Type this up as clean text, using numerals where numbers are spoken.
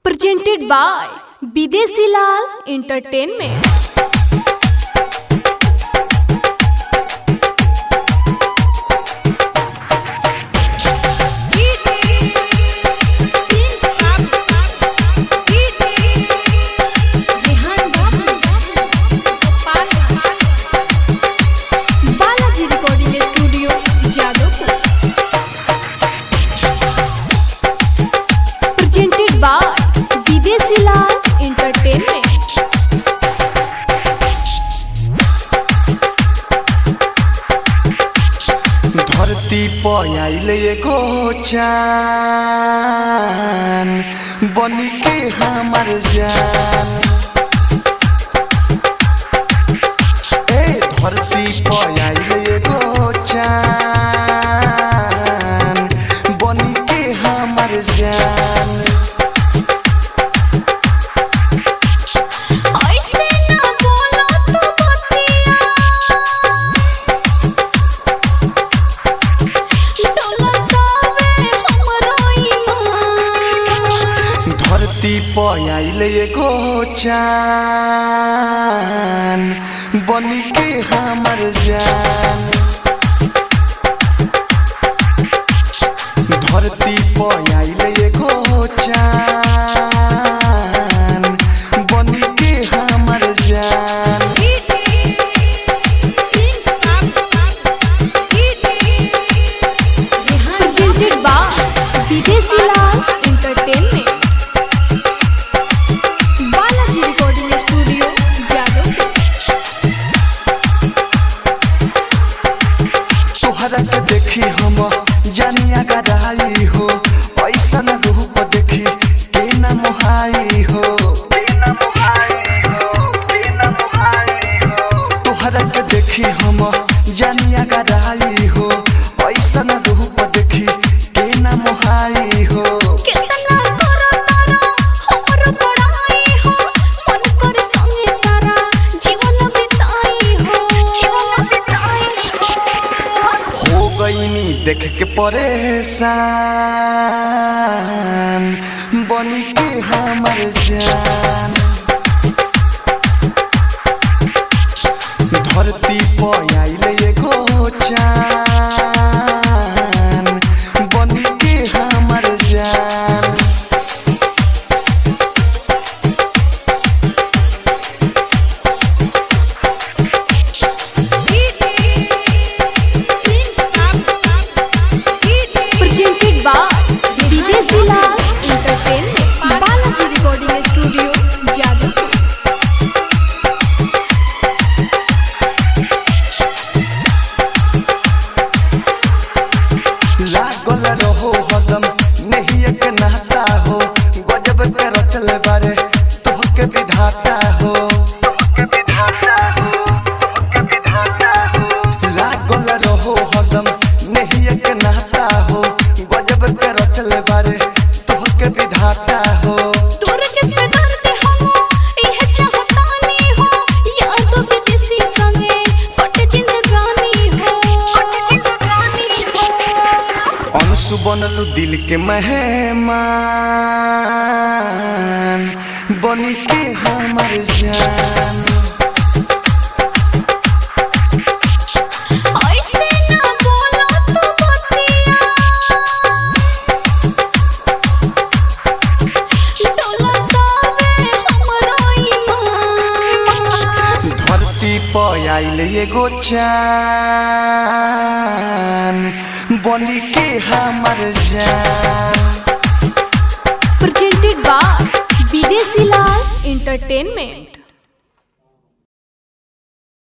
Presented by Bidesi Lal Entertainment. धरती पयाइल एगो चान बनी के हमर जान। धरती पयाइल एगो चान बनी के हमर जान। धरती पयाइल एगो चान बनी के हमर जान। धरती पयाइल एगो चान बनी के हमर जान। Presented by Bidesi Lal Entertainment. तोहरा के देखी हम जानिया गराई हो, ऐसा न रूप देखी के न मोहाई हो। तोहरा के देखी हम जानिया गराई हो, ऐसा न रूप देखी के न मोहाई हो। देख के परेशान बनी के हमर जान। धरती पयाइल एगो चान बनी के हमर जान। लागल रहो हदम नहीं एक नहता हो, गजब के रचल बारे तोहके विधाता हो। लागल रहो हदम नहीं एक नहता हो, गजब के रचल बारे तोहके विधाता हो। बनलू दिल के मेहमान बनी के हमर जान। धरती पयाइल एगो चान बनी के हमर जान। Presented by Bidesi Lal Entertainment.